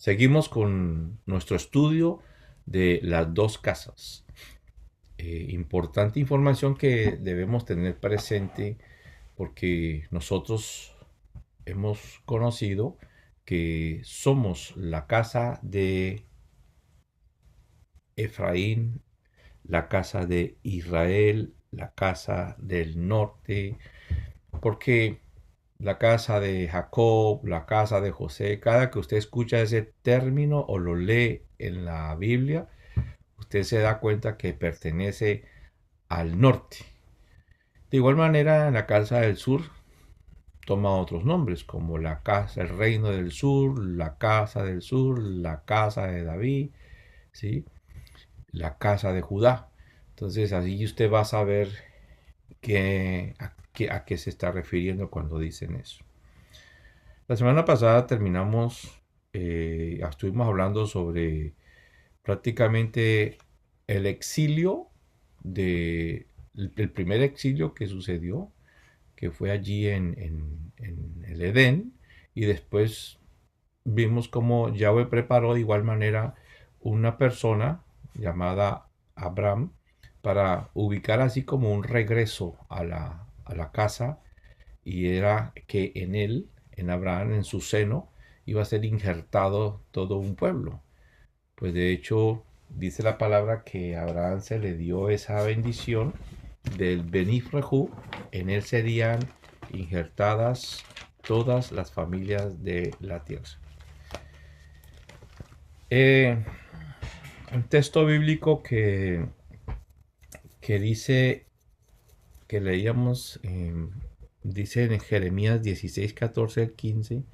Seguimos con nuestro estudio de las dos casas. Importante información que debemos tener presente porque nosotros hemos conocido que somos la casa de Efraín, la casa de Israel, la casa del norte, porque la casa de Jacob, la casa de José, cada que usted escucha ese término o lo lee en la Biblia, usted se da cuenta que pertenece al norte. De igual manera, en la casa del sur toma otros nombres, como la casa, el reino del sur, la casa del sur, la casa de David, ¿sí? La casa de Judá. Entonces, así usted va a saber a qué se está refiriendo cuando dicen eso. La semana pasada estuvimos hablando sobre prácticamente el exilio el primer exilio que sucedió, que fue allí en el Edén, y después vimos cómo Yahweh preparó de igual manera una persona llamada Abraham para ubicar así como un regreso a la casa, y era que en él, en Abraham, en su seno, iba a ser injertado todo un pueblo. Pues de hecho, dice la palabra que a Abraham se le dio esa bendición del Benifrejú, en él serían injertadas todas las familias de la tierra. Un texto bíblico que dice, que leíamos, dice en Jeremías 16, 14 al 15,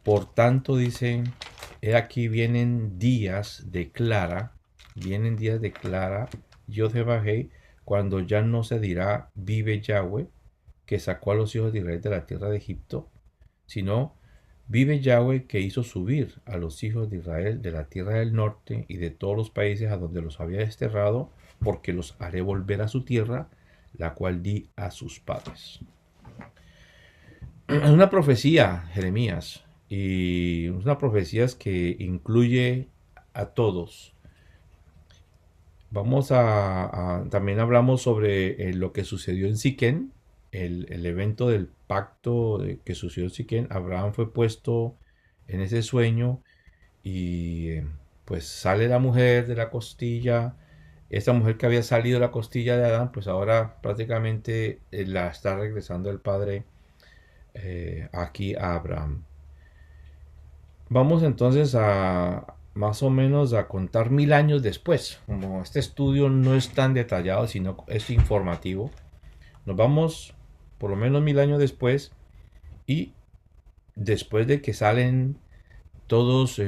por tanto dice, he aquí vienen días de clara, yo te bajé, cuando ya no se dirá, vive Yahweh, que sacó a los hijos de Israel de la tierra de Egipto, sino, vive Yahweh, que hizo subir a los hijos de Israel de la tierra del norte y de todos los países a donde los había desterrado, porque los haré volver a su tierra, la cual di a sus padres. Es una profecía, Jeremías, y una profecía que incluye a todos. También hablamos sobre lo que sucedió en Siquén, el evento del pacto que sucedió en Siquén. Abraham fue puesto en ese sueño y pues sale la mujer de la costilla. Esta mujer que había salido de la costilla de Adán, pues ahora prácticamente la está regresando el padre aquí a Abraham. Vamos entonces a más o menos a contar 1000 años después. Como este estudio no es tan detallado, sino es informativo, nos vamos por lo menos 1000 años después, y después de que salen todos,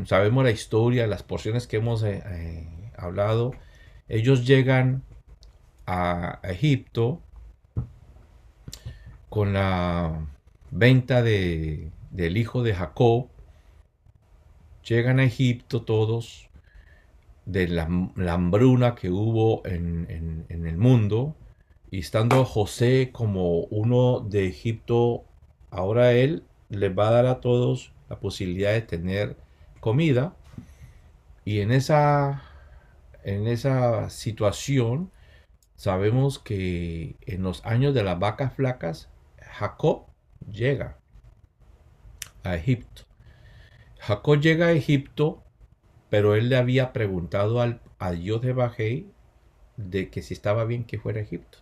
sabemos la historia, las porciones que hemos hablado, ellos llegan a Egipto con la venta del hijo de Jacob. Llegan a Egipto todos de la hambruna que hubo en el mundo, y estando José como uno de Egipto, ahora él les va a dar a todos la posibilidad de tener comida. Y en esa situación sabemos que en los años de las vacas flacas, Jacob llega a Egipto. Jacob llega a Egipto, pero él le había preguntado a Dios de Bajei de que si estaba bien que fuera a Egipto.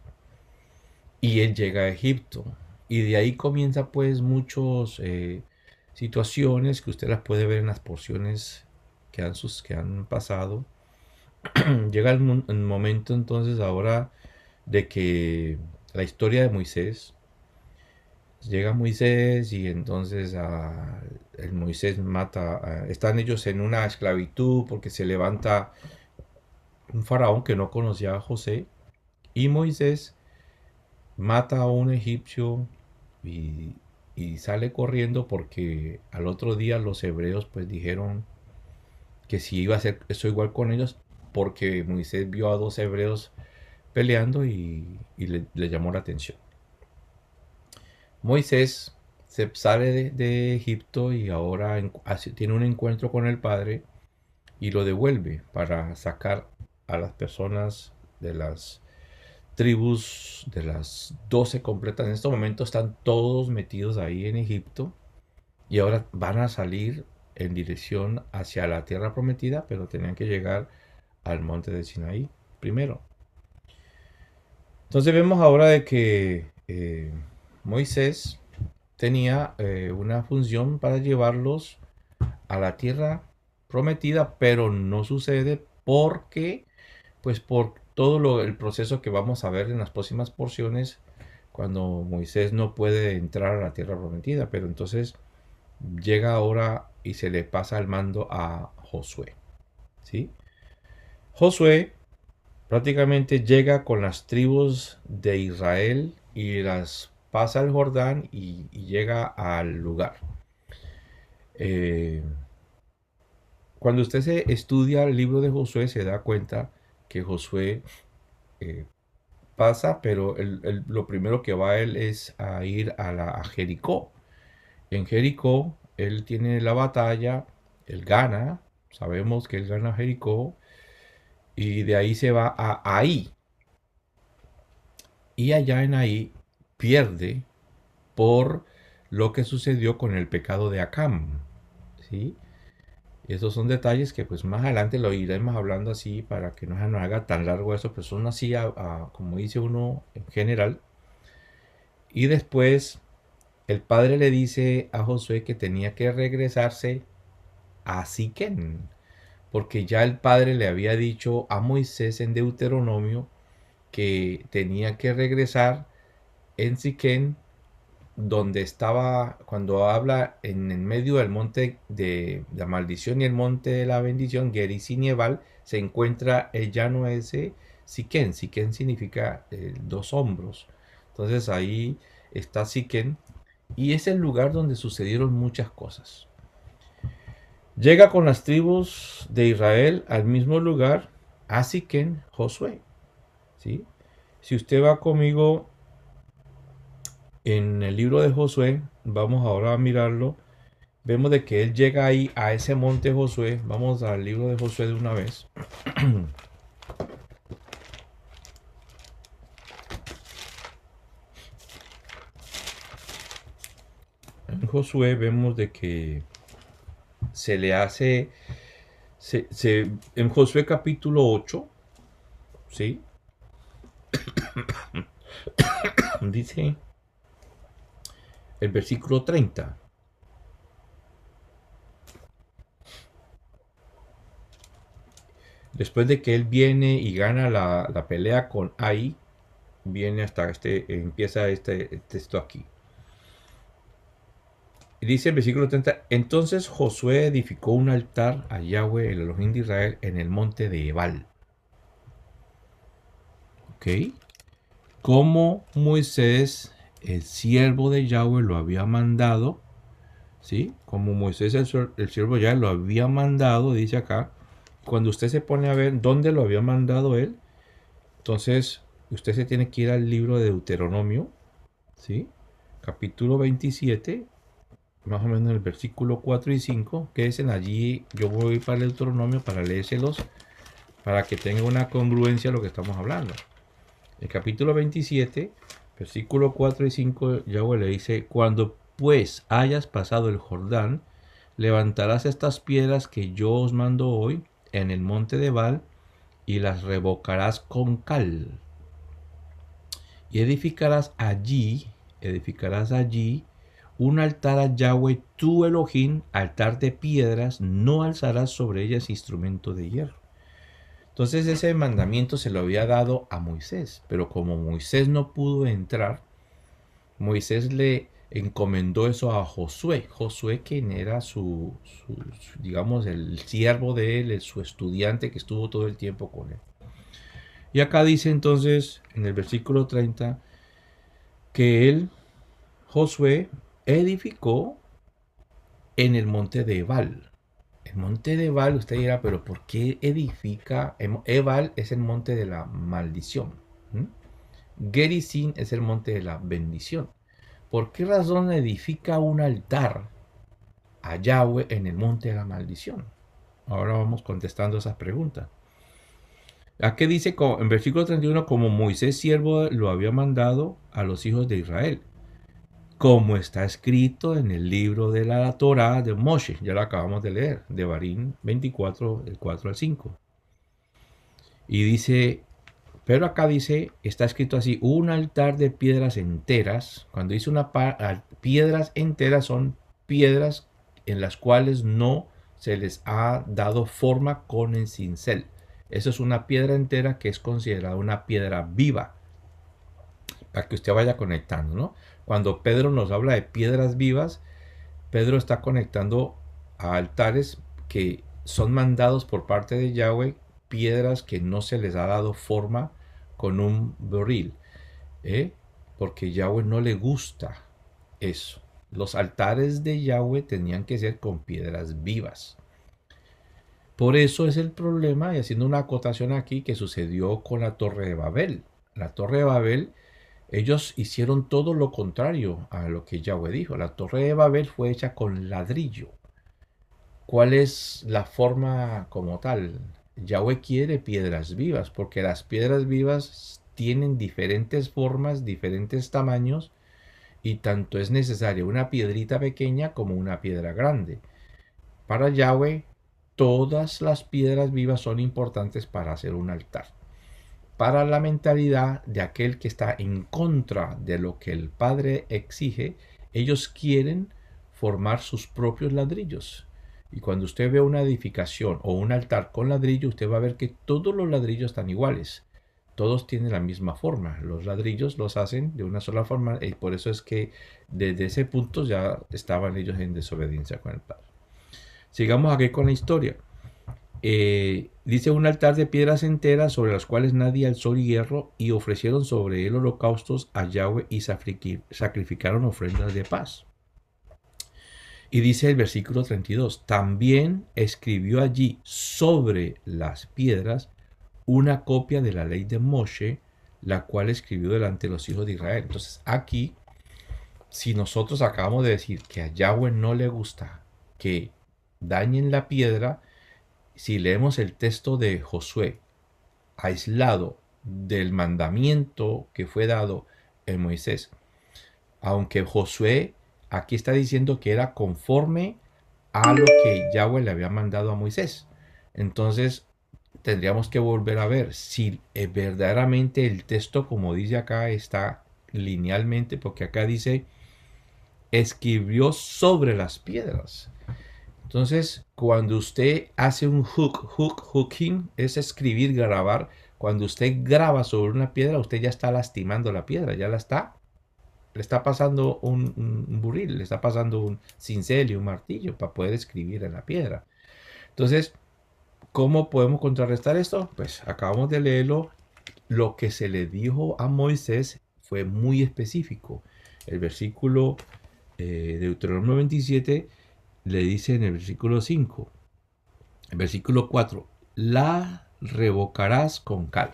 Y él llega a Egipto. Y de ahí comienza pues muchas situaciones que usted las puede ver en las porciones que han pasado. Llega el momento entonces ahora de que la historia de Moisés. Llega Moisés y entonces el Moisés mata. Están ellos en una esclavitud porque se levanta un faraón que no conocía a José, y Moisés mata a un egipcio y, y sale corriendo porque al otro día los hebreos pues dijeron que si iba a hacer eso igual con ellos, porque Moisés vio a dos hebreos peleando y le llamó la atención. Moisés se sale de Egipto y ahora tiene un encuentro con el Padre y lo devuelve para sacar a las personas de las tribus, de las 12 completas. En este momento están todos metidos ahí en Egipto y ahora van a salir en dirección hacia la tierra prometida, pero tenían que llegar al monte de Sinaí primero. Entonces vemos ahora de que Moisés tenía una función para llevarlos a la tierra prometida, pero no sucede porque, pues por todo el proceso que vamos a ver en las próximas porciones, cuando Moisés no puede entrar a la tierra prometida, pero entonces llega ahora y se le pasa el mando a Josué, ¿sí? Josué prácticamente llega con las tribus de Israel y las pasa al Jordán y llega al lugar. Cuando usted se estudia el libro de Josué se da cuenta que Josué eh, pasa, pero lo primero que va él es a ir a Jericó. En Jericó él tiene la batalla, él gana, sabemos que él gana Jericó y de ahí se va a Ahí. Y allá en Ahí pierde por lo que sucedió con el pecado de Acam, ¿sí? Esos son detalles que pues más adelante lo iremos hablando así para que no se nos haga tan largo eso, pero son así como dice uno en general. Y después el padre le dice a Josué que tenía que regresarse a Siquén, porque ya el padre le había dicho a Moisés en Deuteronomio que tenía que regresar en Siquén donde estaba, cuando habla en el medio del monte de la maldición y el monte de la bendición, Gerizim y Ebal, se encuentra el llano ese, Siquén. Siquén significa dos hombros. Entonces ahí está Siquén y es el lugar donde sucedieron muchas cosas. Llega con las tribus de Israel al mismo lugar, a Siquén, Josué. ¿Sí? Si usted va conmigo en el libro de Josué, vamos ahora a mirarlo. Vemos de que él llega ahí a ese monte Josué. Vamos al libro de Josué de una vez. En Josué vemos de que se le hace, en Josué capítulo 8, ¿sí? Dice el versículo 30. Después de que él viene y gana la pelea con Ai, viene hasta empieza este texto aquí. Y dice el versículo 30, entonces Josué edificó un altar a Yahweh, el Elohim de Israel, en el monte de Ebal. ¿Ok? Como Moisés, el siervo de Yahweh, lo había mandado, ¿sí? Como Moisés, el siervo de Yahweh, lo había mandado, dice acá, cuando usted se pone a ver dónde lo había mandado él, entonces usted se tiene que ir al libro de Deuteronomio, ¿sí? Capítulo 27, más o menos el versículo 4 y 5, que es en allí, yo voy para el Deuteronomio para leérselos, para que tenga una congruencia a lo que estamos hablando. El capítulo 27, versículo 4 y 5, Yahweh le dice, cuando pues hayas pasado el Jordán, levantarás estas piedras que yo os mando hoy en el monte de Ebal y las revocarás con cal. Y edificarás allí un altar a Yahweh tu Elohim, altar de piedras, no alzarás sobre ellas instrumento de hierro. Entonces ese mandamiento se lo había dado a Moisés, pero como Moisés no pudo entrar, Moisés le encomendó eso a Josué. Josué, quien era digamos, el siervo de él, su estudiante que estuvo todo el tiempo con él. Y acá dice entonces, en el versículo 30, que él, Josué, edificó en el monte de Ebal. El monte de Ebal, usted dirá, pero ¿por qué edifica? Ebal es el monte de la maldición. Gerizim es el monte de la bendición. ¿por qué razón edifica un altar a Yahweh en el monte de la maldición? Ahora vamos contestando esas preguntas. Aquí dice en versículo 31, como Moisés siervo lo había mandado a los hijos de Israel, como está escrito en el libro de la Torá de Moshe, ya lo acabamos de leer, de Barín 24, del 4 al 5. Y dice, pero acá dice, está escrito así, un altar de piedras enteras. Cuando dice piedras enteras, son piedras en las cuales no se les ha dado forma con el cincel. Eso es una piedra entera que es considerada una piedra viva, para que usted vaya conectando, ¿no? Cuando Pedro nos habla de piedras vivas, Pedro está conectando a altares que son mandados por parte de Yahweh, piedras que no se les ha dado forma con un beril, ¿eh? Porque Yahweh no le gusta eso. Los altares de Yahweh tenían que ser con piedras vivas. Por eso es el problema, y haciendo una acotación aquí, que sucedió con la Torre de Babel. La Torre de Babel, ellos hicieron todo lo contrario a lo que Yahweh dijo. La Torre de Babel fue hecha con ladrillo. ¿Cuál es la forma como tal? Yahweh quiere piedras vivas, porque las piedras vivas tienen diferentes formas, diferentes tamaños, y tanto es necesaria una piedrita pequeña como una piedra grande. Para Yahweh, todas las piedras vivas son importantes para hacer un altar. Para la mentalidad de aquel que está en contra de lo que el Padre exige, ellos quieren formar sus propios ladrillos. Y cuando usted ve una edificación o un altar con ladrillo, usted va a ver que todos los ladrillos están iguales. Todos tienen la misma forma. Los ladrillos los hacen de una sola forma y por eso es que desde ese punto ya estaban ellos en desobediencia con el Padre. Sigamos aquí con la historia. Dice un altar de piedras enteras sobre las cuales nadie alzó hierro y ofrecieron sobre él holocaustos a Yahweh y sacrificaron ofrendas de paz. Y dice el versículo 32, también escribió allí sobre las piedras una copia de la ley de Moshe, la cual escribió delante de los hijos de Israel. Entonces aquí, si nosotros acabamos de decir que a Yahweh no le gusta que dañen la piedra, si leemos el texto de Josué aislado del mandamiento que fue dado en Moisés, aunque Josué aquí está diciendo que era conforme a lo que Yahweh le había mandado a Moisés, entonces tendríamos que volver a ver si verdaderamente el texto, como dice acá, está linealmente, porque acá dice escribió sobre las piedras. Entonces, cuando usted hace un hooking, es escribir, grabar. Cuando usted graba sobre una piedra, usted ya está lastimando la piedra, ya le está pasando un buril, le está pasando un cincel y un martillo para poder escribir en la piedra. Entonces, ¿cómo podemos contrarrestar esto? Pues acabamos de leerlo. Lo que se le dijo a Moisés fue muy específico. El versículo de Deuteronomio 27 le dice en el versículo 5, el versículo 4, la revocarás con cal.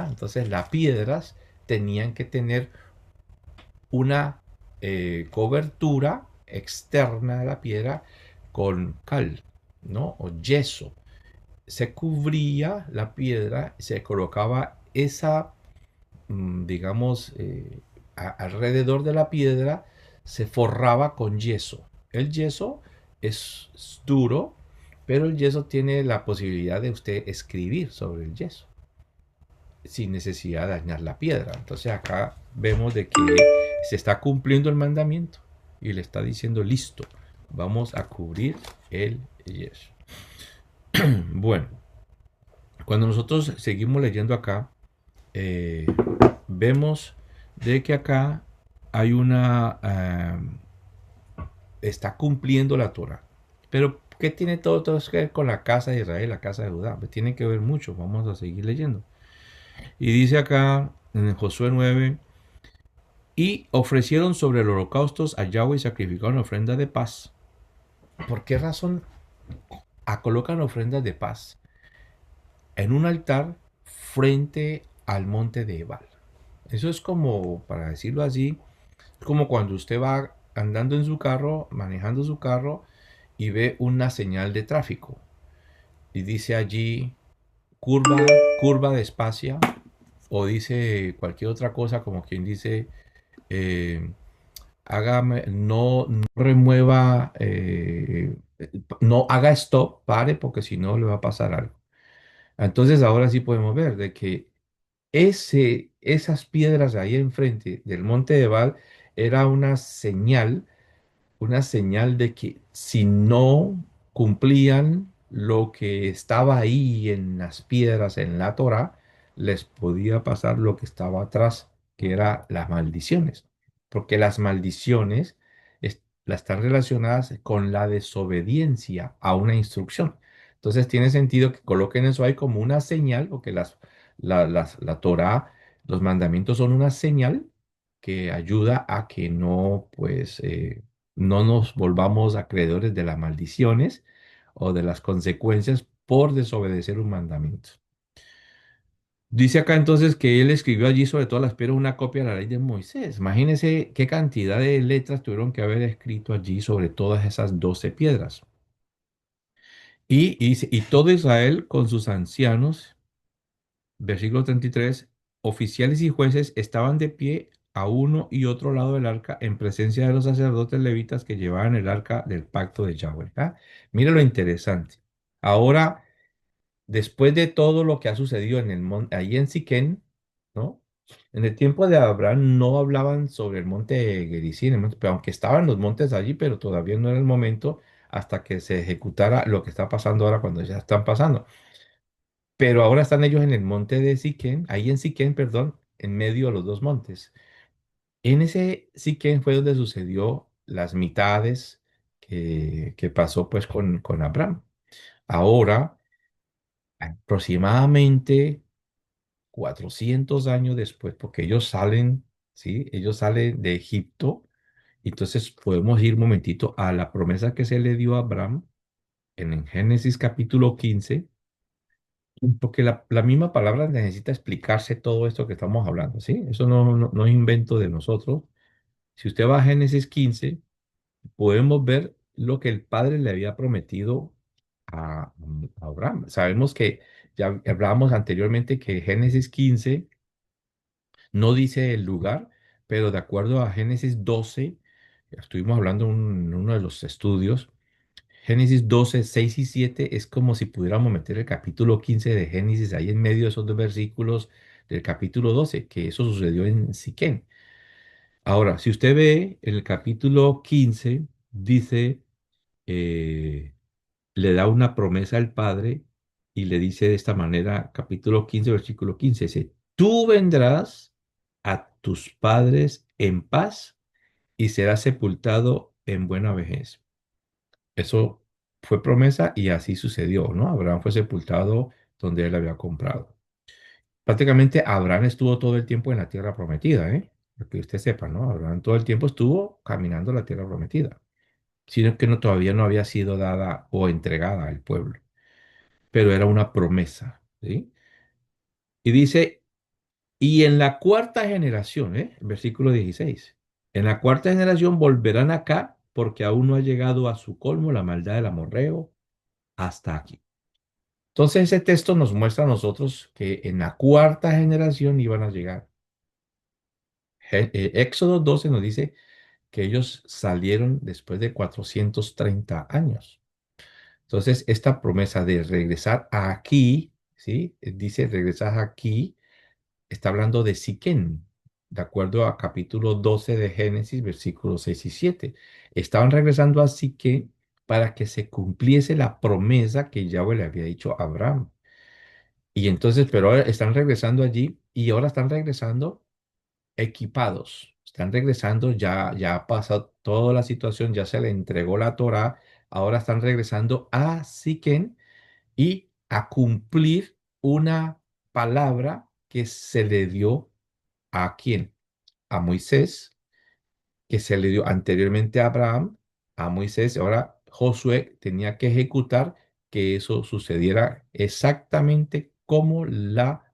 Entonces las piedras tenían que tener una cobertura externa de la piedra con cal, ¿no? O yeso. Se cubría la piedra, se colocaba esa, digamos, alrededor de la piedra, se forraba con yeso. El yeso es duro, pero el yeso tiene la posibilidad de usted escribir sobre el yeso sin necesidad de dañar la piedra. Entonces acá vemos de que se está cumpliendo el mandamiento y le está diciendo listo, vamos a cubrir el yeso. Bueno, cuando nosotros seguimos leyendo acá, vemos de que acá hay está cumpliendo la Torah. Pero, ¿qué tiene todo que ver con la casa de Israel, la casa de Judá? Pues tiene que ver mucho, vamos a seguir leyendo. Y dice acá en Josué 9, y ofrecieron sobre el holocaustos a Yahweh y sacrificaron ofrendas de paz. ¿Por qué razón colocan ofrendas de paz en un altar frente al monte de Ebal? Eso es como, para decirlo así, como cuando usted va andando en su carro, manejando su carro y ve una señal de tráfico y dice allí curva, curva despacia o dice cualquier otra cosa como quien dice eh, hágame, no remueva, no haga stop, pare porque si no le va a pasar algo. Entonces ahora sí podemos ver de que esas piedras ahí enfrente del monte de Val era una señal de que si no cumplían lo que estaba ahí en las piedras, en la Torá, les podía pasar lo que estaba atrás, que era las maldiciones. Porque las maldiciones están relacionadas con la desobediencia a una instrucción. Entonces tiene sentido que coloquen eso ahí como una señal, porque la Torá, los mandamientos son una señal que ayuda a que no, pues, no nos volvamos acreedores de las maldiciones o de las consecuencias por desobedecer un mandamiento. Dice acá entonces que él escribió allí sobre todas las piedras una copia de la ley de Moisés. Imagínense qué cantidad de letras tuvieron que haber escrito allí sobre todas esas 12 piedras. Y todo Israel con sus ancianos, versículo 33, oficiales y jueces estaban de pie a uno y otro lado del arca en presencia de los sacerdotes levitas que llevaban el arca del pacto de Yahweh. ¿Ah? Mira lo interesante. Ahora, después de todo lo que ha sucedido en el monte, ahí en Siquén, ¿no? En el tiempo de Abraham no hablaban sobre el monte Gerizim, pero aunque estaban los montes allí, pero todavía no era el momento hasta que se ejecutara lo que está pasando ahora cuando ya están pasando. Pero ahora están ellos en el monte de Siquén, ahí en Siquén, perdón, en medio de los dos montes. En ese Siquén fue donde sucedió las mitades que pasó pues con Abraham. Ahora, aproximadamente 400 años después, porque ellos salen, ¿sí? Ellos salen de Egipto. Entonces podemos ir un momentito a la promesa que se le dio a Abraham en Génesis capítulo 15. Porque la misma palabra necesita explicarse todo esto que estamos hablando, ¿sí? Eso no es invento de nosotros. Si usted va a Génesis 15, podemos ver lo que el Padre le había prometido a Abraham. Sabemos que ya hablábamos anteriormente que Génesis 15 no dice el lugar, pero de acuerdo a Génesis 12, estuvimos hablando en uno de los estudios, Génesis 12 6 y 7 es como si pudiéramos meter el capítulo 15 de Génesis ahí en medio de esos dos versículos del capítulo 12 que eso sucedió en Siquén. Ahora, si usted ve el capítulo 15 dice, eh, le da una promesa al Padre y le dice de esta manera, capítulo 15 versículo 15 dice, tú vendrás a tus padres en paz y serás sepultado en buena vejez. Eso fue promesa y así sucedió, ¿no? Abraham fue sepultado donde él había comprado. Prácticamente Abraham estuvo todo el tiempo en la tierra prometida, ¿eh? Para que usted sepa, ¿no? Abraham todo el tiempo estuvo caminando la tierra prometida, sino que todavía no había sido dada o entregada al pueblo, pero era una promesa, ¿sí? Y dice, y en la cuarta generación, ¿eh? Versículo 16, en la cuarta generación volverán acá porque aún no ha llegado a su colmo la maldad del amorreo hasta aquí. Entonces ese texto nos muestra a nosotros que en la cuarta generación iban a llegar. Éxodo 12 nos dice que ellos salieron después de 430 años. Entonces esta promesa de regresar aquí, ¿sí? Dice regresar aquí, está hablando de Siquén, de acuerdo a capítulo 12 de Génesis, versículos 6 y 7. Estaban regresando a Siquén para que se cumpliese la promesa que Yahweh le había dicho a Abraham. Y entonces, pero ahora están regresando allí y ahora están regresando equipados. Están regresando, ya ha pasado toda la situación, ya se le entregó la Torá, ahora están regresando a Siquén y a cumplir una palabra que se le dio a quién, a Moisés, que se le dio anteriormente a Abraham, a Moisés, ahora Josué tenía que ejecutar que eso sucediera exactamente como la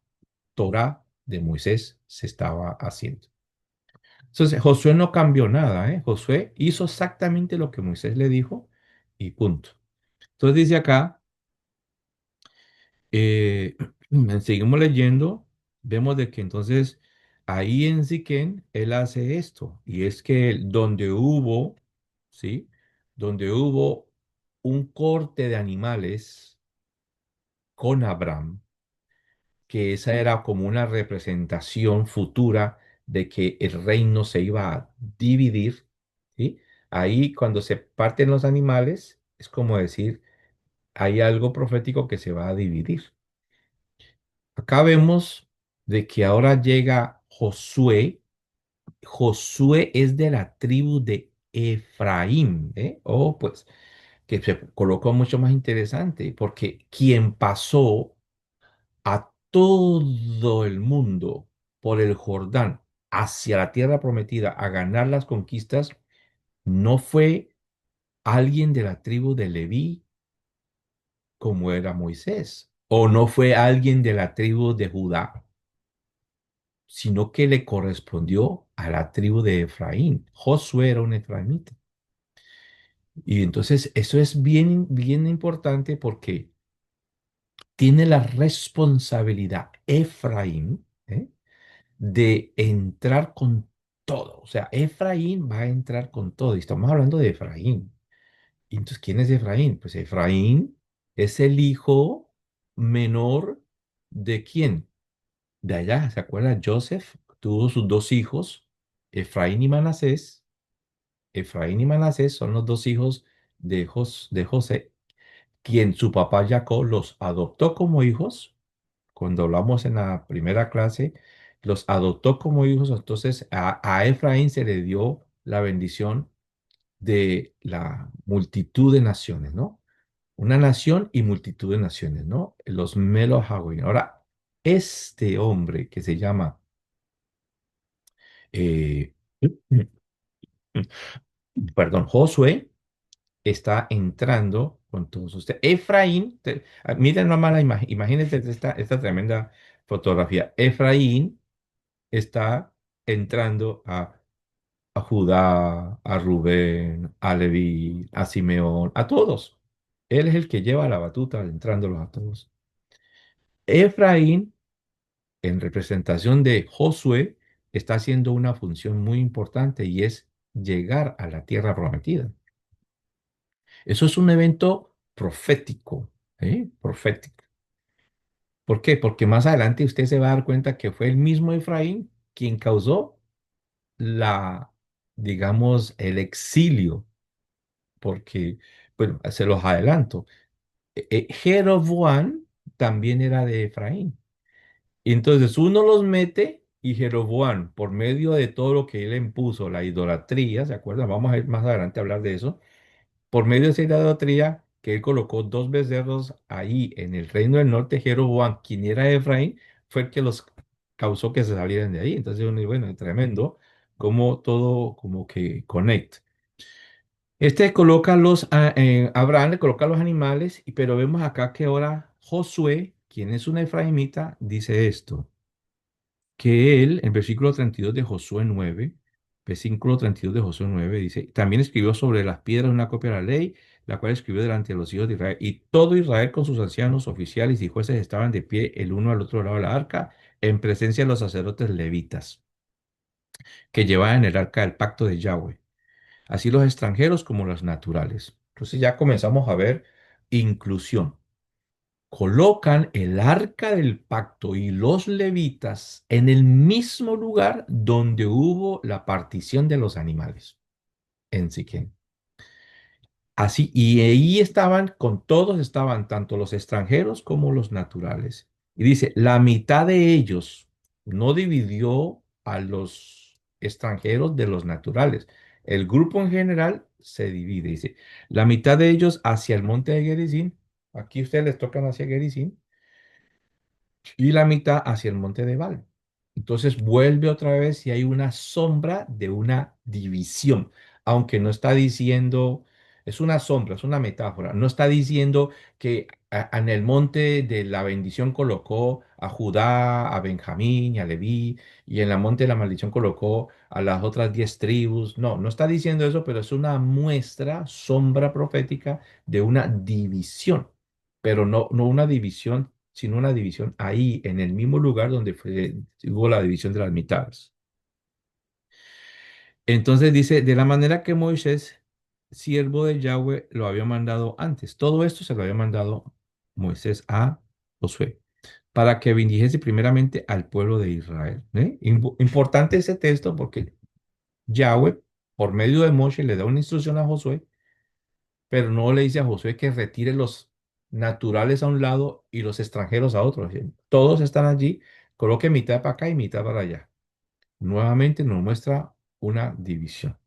Torá de Moisés se estaba haciendo. Entonces, Josué no cambió nada, ¿eh? Josué hizo exactamente lo que Moisés le dijo y punto. Entonces dice acá, eh, seguimos leyendo, vemos de que entonces ahí en Siquén él hace esto, y es que donde hubo, ¿sí? Donde hubo un corte de animales con Abraham, que esa era como una representación futura de que el reino se iba a dividir, ¿sí? Ahí cuando se parten los animales, es como decir, hay algo profético que se va a dividir. Acá vemos de que ahora llega Josué. Josué es de la tribu de Efraín, ¿eh? Oh, pues, que se colocó mucho más interesante, porque quien pasó a todo el mundo por el Jordán hacia la tierra prometida a ganar las conquistas, no fue alguien de la tribu de Leví como era Moisés, o no fue alguien de la tribu de Judá, sino que le correspondió a la tribu de Efraín. Josué era un efraimita. Y entonces eso es bien, bien importante porque tiene la responsabilidad Efraín, ¿eh? De entrar con todo. O sea, Efraín va a entrar con todo. Y estamos hablando de Efraín. Y entonces, ¿quién es Efraín? Pues Efraín es el hijo menor de quién? De allá, ¿se acuerda? Joseph tuvo sus dos hijos, Efraín y Manasés. Efraín y Manasés son los dos hijos de José, quien su papá Jacob los adoptó como hijos. Cuando hablamos en la primera clase, los adoptó como hijos. Entonces a Efraín se le dio la bendición de la multitud de naciones, ¿no? Una nación y multitud de naciones, ¿no? Los Melohagui. Ahora, este hombre que se llama, eh, perdón, Josué, está entrando con todos ustedes. Efraín, miren nomás imagínense esta tremenda fotografía. Efraín está entrando a Judá, a Rubén, a Leví, a Simeón, a todos. Él es el que lleva la batuta entrándolos a todos. Efraín, en representación de Josué, está haciendo una función muy importante y es llegar a la tierra prometida. Eso es un evento profético, ¿eh? Profético. ¿Por qué? Porque más adelante usted se va a dar cuenta que fue el mismo Efraín quien causó la, digamos, el exilio, porque, bueno, se los adelanto. Jeroboam también era de Efraín. Y entonces uno los mete y Jeroboam, por medio de todo lo que él impuso, la idolatría, ¿se acuerdan? Vamos a ir más adelante a hablar de eso. Por medio de esa idolatría, que él colocó dos becerros ahí en el reino del norte, Jeroboam, quien era Efraín, fue el que los causó que se salieran de ahí. Entonces uno dice, bueno, es tremendo como todo como que conecta. Este coloca Abraham le coloca los animales, pero vemos acá que ahora Josué, quien es un efraimita, dice esto, que él, en versículo 32 de Josué 9, versículo 32 de Josué 9, dice, también escribió sobre las piedras una copia de la ley, la cual escribió delante de los hijos de Israel, y todo Israel con sus ancianos, oficiales y jueces estaban de pie el uno al otro lado de la arca, en presencia de los sacerdotes levitas, que llevaban el arca del pacto de Yahweh, así los extranjeros como los naturales. Entonces ya comenzamos a ver inclusión. Colocan el arca del pacto y los levitas en el mismo lugar donde hubo la partición de los animales, en Siquem. Así, y ahí estaban, con todos estaban tanto los extranjeros como los naturales. Y dice, la mitad de ellos no dividió a los extranjeros de los naturales. El grupo en general se divide. Dice, la mitad de ellos hacia el monte de Gerizim. Aquí ustedes les tocan hacia Gerizim y la mitad hacia el monte de Ebal. Entonces vuelve otra vez y hay una sombra de una división, aunque no está diciendo Es una sombra, es una metáfora. No está diciendo que en el monte de la bendición colocó a Judá, a Benjamín y a Leví, y en el monte de la maldición colocó a las otras 10 tribus. No, no está diciendo eso, pero es una muestra, sombra profética de una división, pero no una división, sino una división ahí, en el mismo lugar donde hubo la división de las mitades. Entonces dice, de la manera que Moisés, siervo de Yahweh, lo había mandado antes. Todo esto se lo había mandado Moisés a Josué, para que bendijese primeramente al pueblo de Israel. ¿Eh? Importante ese texto porque Yahweh, por medio de Moshe, le da una instrucción a Josué, pero no le dice a Josué que retire los naturales a un lado y los extranjeros a otro. Todos están allí, coloque mitad para acá y mitad para allá. Nuevamente nos muestra una división.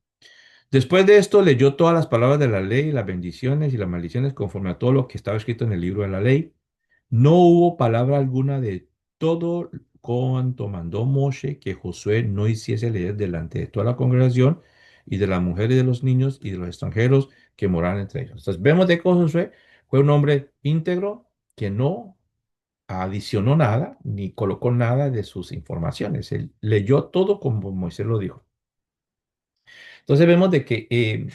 Después de esto leyó todas las palabras de la ley, las bendiciones y las maldiciones conforme a todo lo que estaba escrito en el libro de la ley. No hubo palabra alguna de todo cuanto mandó Moshe que Josué no hiciese leer delante de toda la congregación y de las mujeres y de los niños y de los extranjeros que moraban entre ellos. Entonces vemos de que Josué fue un hombre íntegro que no adicionó nada ni colocó nada de sus informaciones. Él leyó todo como Moisés lo dijo. Entonces vemos de que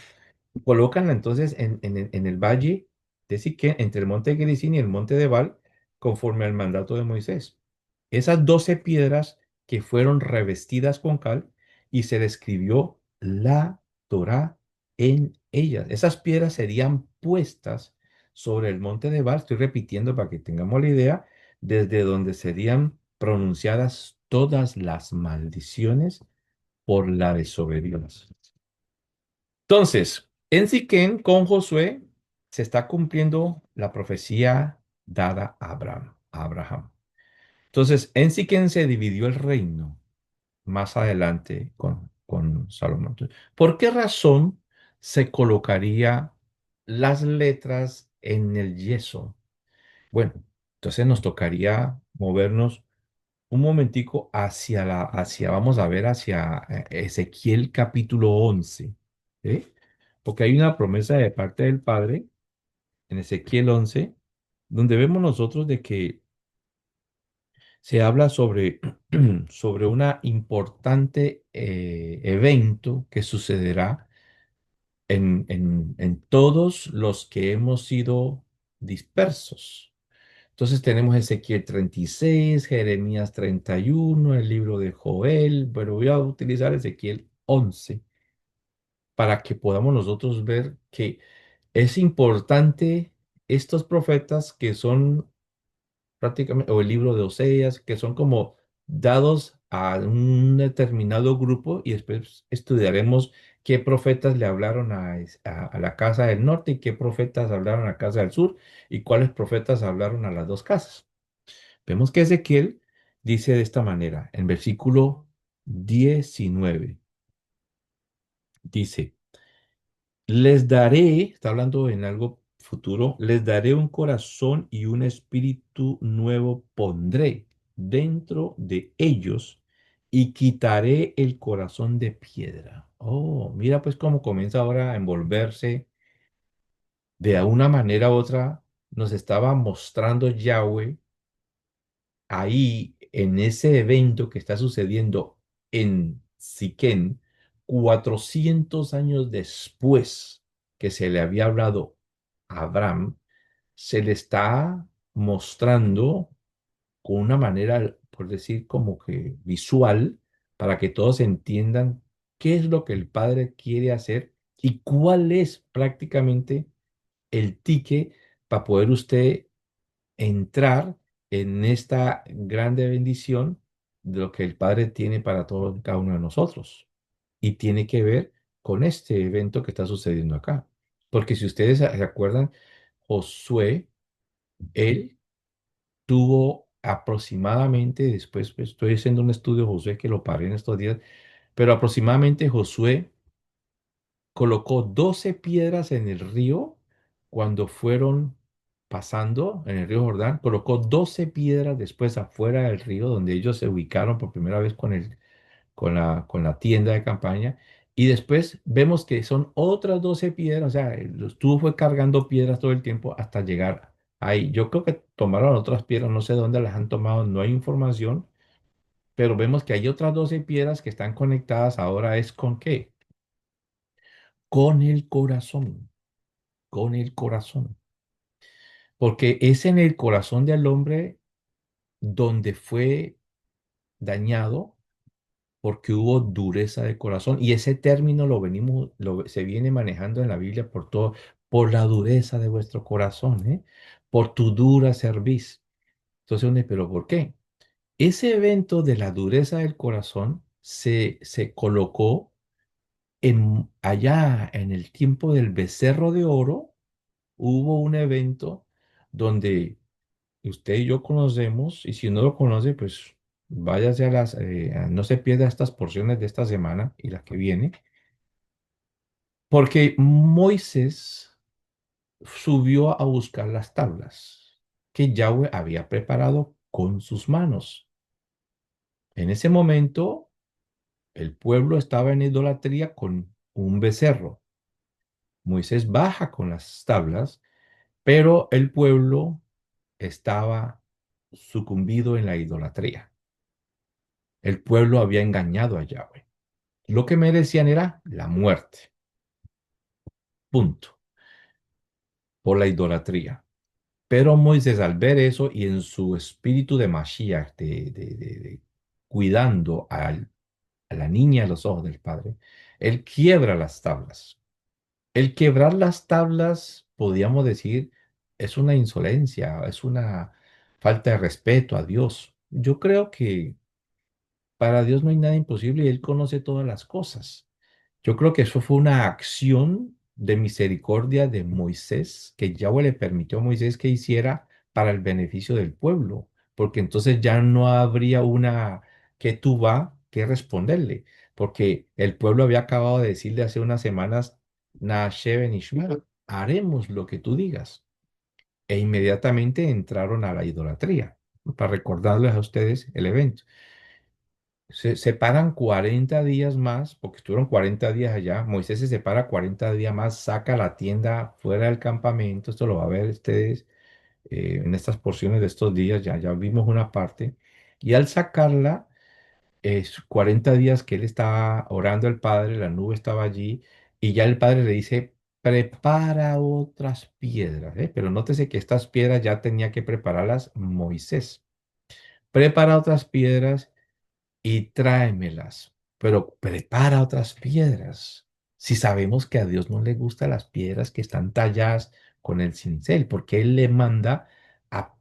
colocan entonces en el valle de Siquén, entre el monte Gerizim y el monte de Ebal, conforme al mandato de Moisés. Esas 12 piedras que fueron revestidas con cal y se le escribió la Torá en ellas. Esas piedras serían puestas sobre el monte de Ebal, estoy repitiendo para que tengamos la idea, desde donde serían pronunciadas todas las maldiciones por la desobediencia. Entonces, en Siquén con Josué se está cumpliendo la profecía dada a Abraham. Entonces, en Siquén se dividió el reino más adelante con Salomón. Entonces, ¿por qué razón se colocaría las letras en el yeso? Bueno, entonces nos tocaría movernos un momentico vamos a ver, hacia Ezequiel capítulo 11, ¿sí? Porque hay una promesa de parte del Padre en Ezequiel 11, donde vemos nosotros de que se habla sobre, sobre una importante evento que sucederá en todos los que hemos sido dispersos. Entonces tenemos Ezequiel 36, Jeremías 31, el libro de Joel, pero voy a utilizar Ezequiel 11 para que podamos nosotros ver que es importante estos profetas que son prácticamente, o el libro de Oseas, que son como dados a un determinado grupo y después estudiaremos qué profetas le hablaron a la casa del norte y qué profetas hablaron a la casa del sur y cuáles profetas hablaron a las dos casas. Vemos que Ezequiel dice de esta manera, en versículo 19, dice, les daré, está hablando en algo futuro, les daré un corazón y un espíritu nuevo pondré dentro de ellos y quitaré el corazón de piedra. Oh, mira pues cómo comienza ahora a envolverse de una manera u otra, nos estaba mostrando Yahweh ahí en ese evento que está sucediendo en Siquén, 400 años después que se le había hablado a Abraham, se le está mostrando con una manera, por decir, como que visual, para que todos entiendan qué es lo que el Padre quiere hacer y cuál es prácticamente el ticket para poder usted entrar en esta grande bendición de lo que el Padre tiene para todos cada uno de nosotros. Y tiene que ver con este evento que está sucediendo acá. Porque si ustedes se acuerdan, Josué, él tuvo aproximadamente, después pues, estoy haciendo un estudio de Josué que lo paré en estos días, pero aproximadamente Josué colocó 12 piedras en el río cuando fueron pasando en el río Jordán, colocó 12 piedras después afuera del río donde ellos se ubicaron por primera vez con la tienda de campaña Y después vemos que son otras 12 piedras, o sea, estuvo fue cargando piedras todo el tiempo hasta llegar ahí. Yo creo que tomaron otras piedras, no sé dónde las han tomado, no hay información, pero vemos que hay otras 12 piedras que están conectadas ahora es con ¿qué? Con el corazón, con el corazón. Porque es en el corazón del hombre donde fue dañado porque hubo dureza de corazón. Y ese término se viene manejando en la Biblia por todo, por la dureza de vuestro corazón, ¿eh? Por tu dura cerviz. Entonces, pero ¿por qué? Ese evento de la dureza del corazón se colocó allá en el tiempo del becerro de oro. Hubo un evento donde usted y yo conocemos, y si no lo conoce, pues váyase no se pierda estas porciones de esta semana y la que viene, porque Moisés subió a buscar las tablas que Yahweh había preparado con sus manos. En ese momento, el pueblo estaba en idolatría con un becerro. Moisés baja con las tablas, pero el pueblo estaba sucumbido en la idolatría. El pueblo había engañado a Yahweh. Lo que merecían era la muerte, punto, por la idolatría. Pero Moisés al ver eso y en su espíritu de Mashiach, de cuidando a la niña a los ojos del Padre, él quiebra las tablas. El quebrar las tablas, podríamos decir, es una insolencia, es una falta de respeto a Dios. Yo creo que para Dios no hay nada imposible y Él conoce todas las cosas. Yo creo que eso fue una acción de misericordia de Moisés, que Yahweh le permitió a Moisés que hiciera para el beneficio del pueblo, porque entonces ya no habría una que tú va que responderle, porque el pueblo había acabado de decirle hace unas semanas, Naashe Benishma, haremos lo que tú digas. E inmediatamente entraron a la idolatría, para recordarles a ustedes el evento. Se separan 40 días más, porque estuvieron 40 días allá. Moisés se separa 40 días más, saca la tienda fuera del campamento. Esto lo va a ver ustedes en estas porciones de estos días. Ya vimos una parte. Y al sacarla, 40 días que él estaba orando al Padre, la nube estaba allí, y ya el Padre le dice, prepara otras piedras. Pero nótese que estas piedras ya tenía que prepararlas Moisés. Prepara otras piedras y tráemelas, pero prepara otras piedras. Si sabemos que a Dios no le gustan las piedras que están talladas con el cincel, porque Él le manda a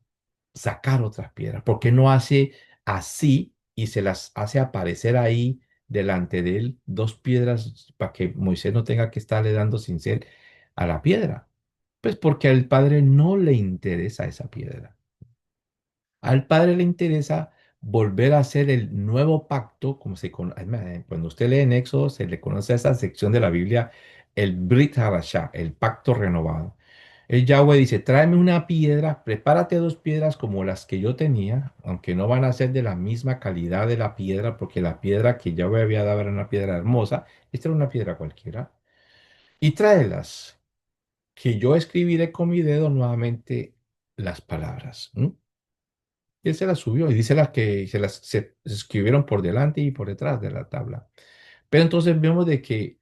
sacar otras piedras, porque no hace así y se las hace aparecer ahí delante de Él dos piedras para que Moisés no tenga que estarle dando cincel a la piedra? Pues porque al Padre no le interesa esa piedra. Al Padre le interesa volver a hacer el nuevo pacto, cuando usted lee en Éxodo, se le conoce a esa sección de la Biblia, el Brit Hadashah, el pacto renovado. El Yahweh dice, tráeme una piedra, prepárate dos piedras como las que yo tenía, aunque no van a ser de la misma calidad de la piedra, porque la piedra que Yahweh había dado era una piedra hermosa, esta era una piedra cualquiera, y tráelas, que yo escribiré con mi dedo nuevamente las palabras. Y él se las subió y dice las que se escribieron por delante y por detrás de la tabla. Pero entonces vemos de que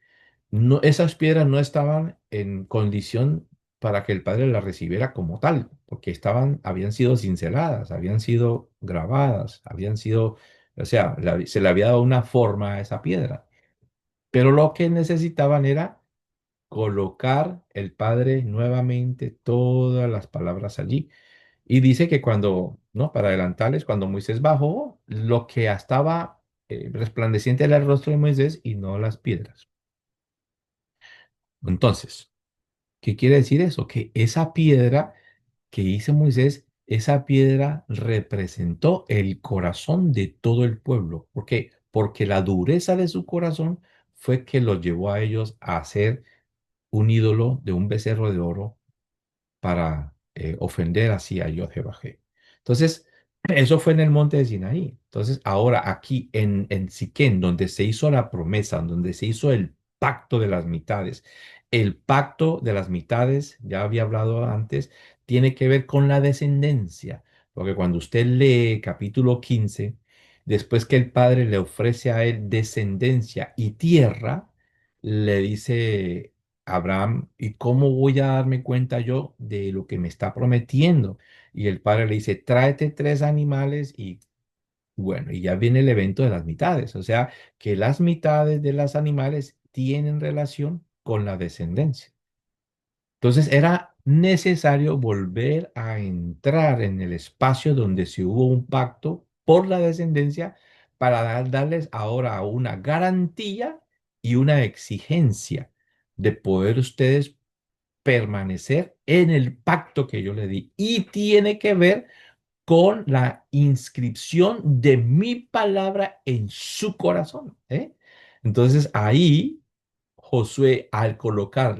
no, esas piedras no estaban en condición para que el Padre las recibiera como tal, porque habían sido cinceladas, habían sido grabadas, o sea, se le había dado una forma a esa piedra. Pero lo que necesitaban era colocar el Padre nuevamente todas las palabras allí. Y dice que cuando, ¿no? Para adelantarles, cuando Moisés bajó, lo que estaba resplandeciente era el rostro de Moisés y no las piedras. Entonces, ¿qué quiere decir eso? Que esa piedra que hizo Moisés, esa piedra representó el corazón de todo el pueblo. ¿Por qué? Porque la dureza de su corazón fue que los llevó a ellos a hacer un ídolo de un becerro de oro para ofender así a Yod-Heh-Vah-Heh. Entonces, eso fue en el monte de Sinaí. Entonces, ahora aquí en Siquén, donde se hizo la promesa, donde se hizo el pacto de las mitades. El pacto de las mitades, ya había hablado antes, tiene que ver con la descendencia, porque cuando usted lee capítulo 15, después que el padre le ofrece a él descendencia y tierra, le dice Abraham, ¿y cómo voy a darme cuenta yo de lo que me está prometiendo? Y el padre le dice, tráete tres animales y bueno, y ya viene el evento de las mitades, o sea, que las mitades de los animales tienen relación con la descendencia. Entonces era necesario volver a entrar en el espacio donde se hubo un pacto por la descendencia para darles ahora una garantía y una exigencia de poder ustedes permanecer en el pacto que yo le di. Y tiene que ver con la inscripción de mi palabra en su corazón. ¿Eh? Entonces ahí Josué, al colocar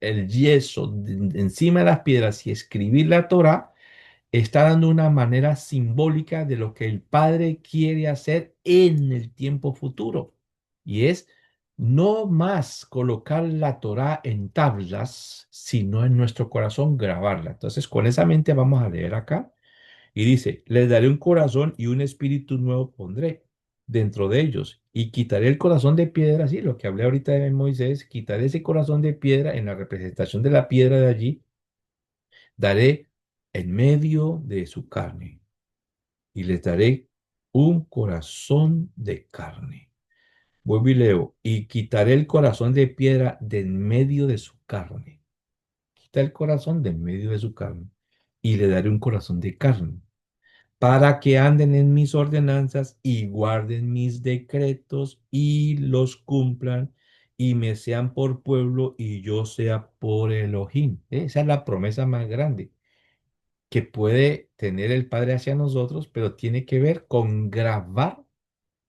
el yeso encima de las piedras y escribir la Torá, está dando una manera simbólica de lo que el Padre quiere hacer en el tiempo futuro. Y es no más colocar la Torá en tablas, sino en nuestro corazón grabarla. Entonces, con esa mente vamos a leer acá. Y dice, les daré un corazón y un espíritu nuevo pondré dentro de ellos. Y quitaré el corazón de piedra, sí, lo que hablé ahorita de Moisés, quitaré ese corazón de piedra en la representación de la piedra de allí, daré en medio de su carne y les daré un corazón de carne. Vuelvo y leo, y quitaré el corazón de piedra de en medio de su carne. Quita el corazón de en medio de su carne y le daré un corazón de carne para que anden en mis ordenanzas y guarden mis decretos y los cumplan y me sean por pueblo y yo sea por Elohim. Esa es la promesa más grande que puede tener el Padre hacia nosotros, pero tiene que ver con grabar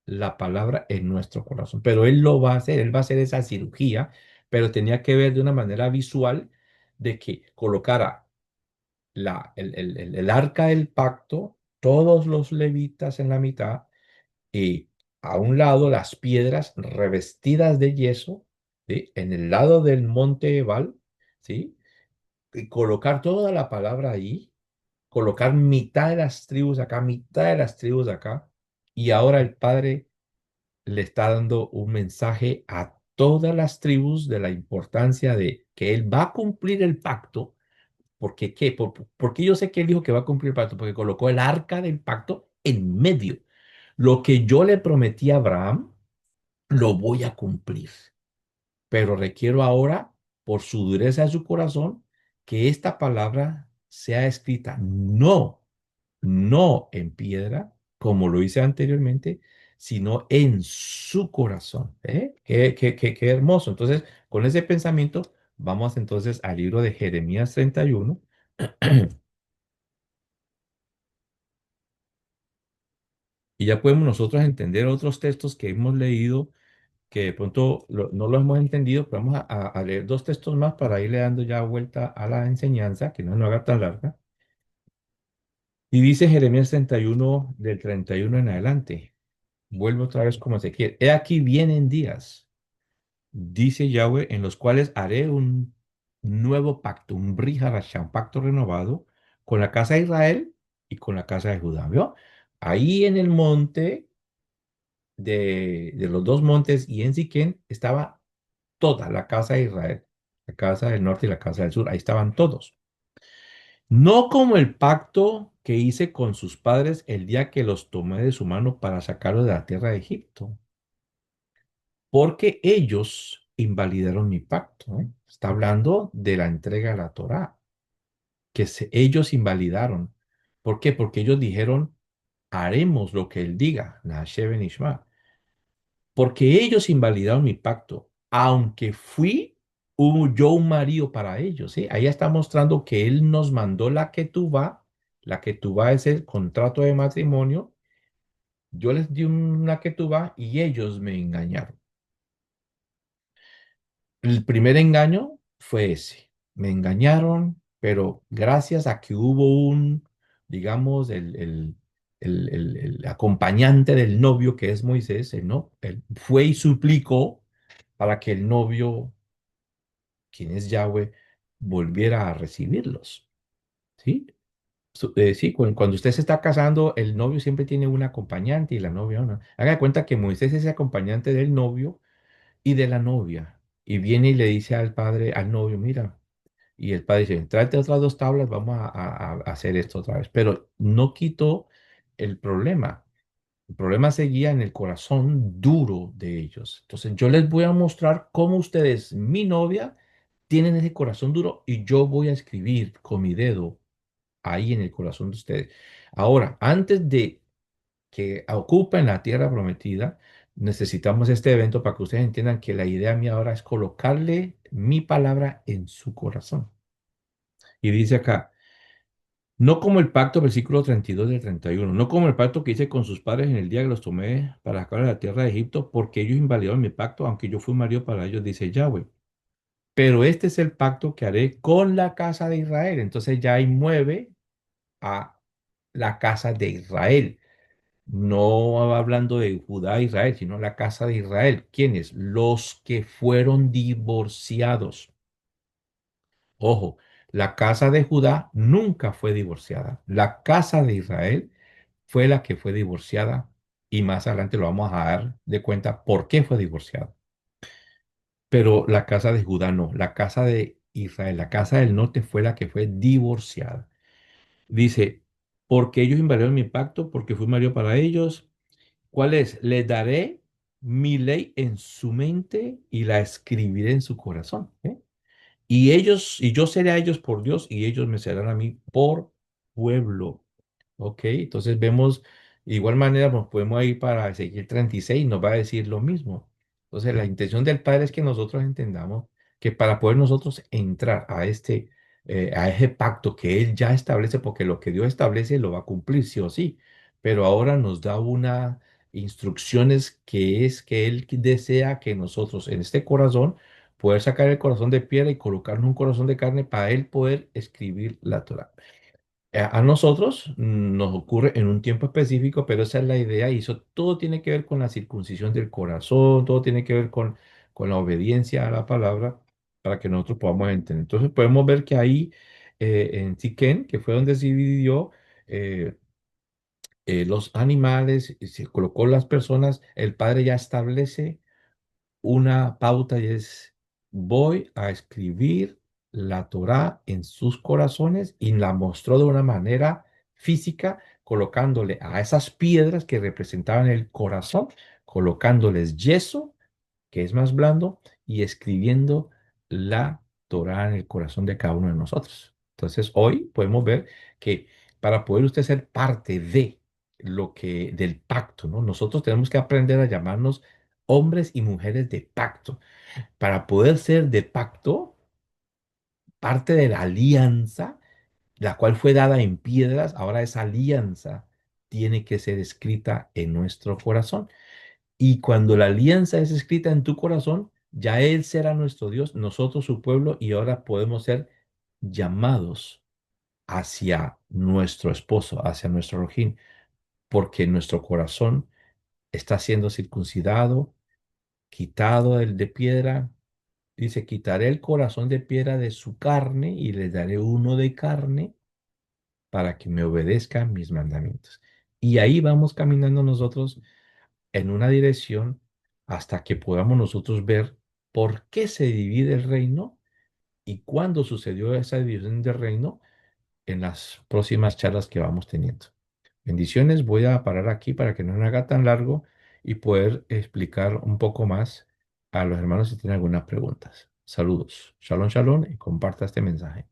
la palabra en nuestro corazón. Pero Él lo va a hacer, Él va a hacer esa cirugía, pero tenía que ver de una manera visual de que colocara el arca del pacto, todos los levitas en la mitad y a un lado las piedras revestidas de yeso, ¿sí? En el lado del monte Ebal, ¿sí? Y colocar toda la palabra ahí, colocar mitad de las tribus acá, mitad de las tribus acá, y ahora el Padre le está dando un mensaje a todas las tribus de la importancia de que Él va a cumplir el pacto. ¿Por qué qué? Porque yo sé que Él dijo que va a cumplir el pacto, porque colocó el arca del pacto en medio. Lo que yo le prometí a Abraham, lo voy a cumplir, pero requiero ahora, por su dureza de su corazón, que esta palabra sea escrita no en piedra, como lo hice anteriormente, sino en su corazón. ¿Eh? Qué hermoso. Entonces, con ese pensamiento, vamos entonces al libro de Jeremías 31 y ya podemos nosotros entender otros textos que hemos leído que de pronto no los hemos entendido, pero vamos a leer dos textos más para irle dando ya vuelta a la enseñanza, que no nos haga tan larga. Y dice Jeremías 31 del 31 en adelante. Vuelve otra vez como Ezequiel. He aquí vienen días, dice Yahweh, en los cuales haré un nuevo pacto, un Brit Hadashah, un pacto renovado con la casa de Israel y con la casa de Judá. ¿Vio? Ahí en el monte de los dos montes y en Siquén estaba toda la casa de Israel, la casa del norte y la casa del sur, ahí estaban todos. No como el pacto que hice con sus padres el día que los tomé de su mano para sacarlos de la tierra de Egipto, porque ellos invalidaron mi pacto. ¿Eh? Está hablando de la entrega de la Torá, que ellos invalidaron. ¿Por qué? Porque ellos dijeron, haremos lo que él diga, Nahashé ben Ishma. Porque ellos invalidaron mi pacto, aunque fui yo un marido para ellos, ¿sí? Ahí está mostrando que Él nos mandó la ketubá es el contrato de matrimonio, yo les di una ketubá y ellos me engañaron. El primer engaño fue ese, me engañaron, pero gracias a que hubo digamos, el acompañante del novio que es Moisés, ¿no? Él fue y suplicó para que el novio, quien es Yahweh, volviera a recibirlos. ¿Sí? Sí, cuando usted se está casando, el novio siempre tiene un acompañante y la novia no. Haga de cuenta que Moisés es el acompañante del novio y de la novia. Y viene y le dice al padre, al novio, mira, y el padre dice, tráete otras dos tablas, vamos a hacer esto otra vez. Pero no quitó el problema. El problema seguía en el corazón duro de ellos. Entonces yo les voy a mostrar cómo ustedes, mi novia, tienen ese corazón duro y yo voy a escribir con mi dedo ahí en el corazón de ustedes. Ahora, antes de que ocupen la tierra prometida, necesitamos este evento para que ustedes entiendan que la idea mía ahora es colocarle mi palabra en su corazón. Y dice acá, no como el pacto, versículo 32 del 31, no como el pacto que hice con sus padres en el día que los tomé para sacar de la tierra de Egipto, porque ellos invalidaron mi pacto, aunque yo fui marido para ellos, dice Yahweh. Pero este es el pacto que haré con la casa de Israel. Entonces ya ahí mueve a la casa de Israel. No hablando de Judá e Israel, sino la casa de Israel. ¿Quiénes? Los que fueron divorciados. Ojo, la casa de Judá nunca fue divorciada. La casa de Israel fue la que fue divorciada y más adelante lo vamos a dar de cuenta por qué fue divorciada. Pero la casa de Judá no, la casa de Israel, la casa del norte fue la que fue divorciada. Dice, porque ellos invadieron mi pacto, porque fui marido para ellos. ¿Cuál es? Les daré mi ley en su mente y la escribiré en su corazón. ¿Eh? Y ellos, y yo seré a ellos por Dios y ellos me serán a mí por pueblo. Ok, entonces vemos, de igual manera nos podemos ir para Ezequiel 36, nos va a decir lo mismo. Entonces la intención del Padre es que nosotros entendamos que para poder nosotros entrar a ese pacto que Él ya establece, porque lo que Dios establece lo va a cumplir sí o sí, pero ahora nos da una instrucciones que es que Él desea que nosotros en este corazón poder sacar el corazón de piedra y colocarnos un corazón de carne para Él poder escribir la Torá. A nosotros nos ocurre en un tiempo específico, pero esa es la idea y eso todo tiene que ver con la circuncisión del corazón, todo tiene que ver con la obediencia a la palabra para que nosotros podamos entender. Entonces podemos ver que ahí en Siquén, que fue donde se dividió eh, los animales, y se colocó las personas, el Padre ya establece una pauta y es, voy a escribir la Torá en sus corazones y la mostró de una manera física, colocándole a esas piedras que representaban el corazón, colocándoles yeso, que es más blando, y escribiendo la Torá en el corazón de cada uno de nosotros. Entonces, hoy podemos ver que para poder usted ser parte de del pacto, ¿no? Nosotros tenemos que aprender a llamarnos hombres y mujeres de pacto. Para poder ser de pacto, parte de la alianza, la cual fue dada en piedras, ahora esa alianza tiene que ser escrita en nuestro corazón. Y cuando la alianza es escrita en tu corazón, ya Él será nuestro Dios, nosotros su pueblo, y ahora podemos ser llamados hacia nuestro esposo, hacia nuestro rojín, porque nuestro corazón está siendo circuncidado, quitado el de piedra. Dice, quitaré el corazón de piedra de su carne y le daré uno de carne para que me obedezcan mis mandamientos. Y ahí vamos caminando nosotros en una dirección hasta que podamos nosotros ver por qué se divide el reino y cuándo sucedió esa división del reino en las próximas charlas que vamos teniendo. Bendiciones, voy a parar aquí para que no me haga tan largo y poder explicar un poco más a los hermanos si tienen algunas preguntas. Saludos. Shalom, shalom y comparta este mensaje.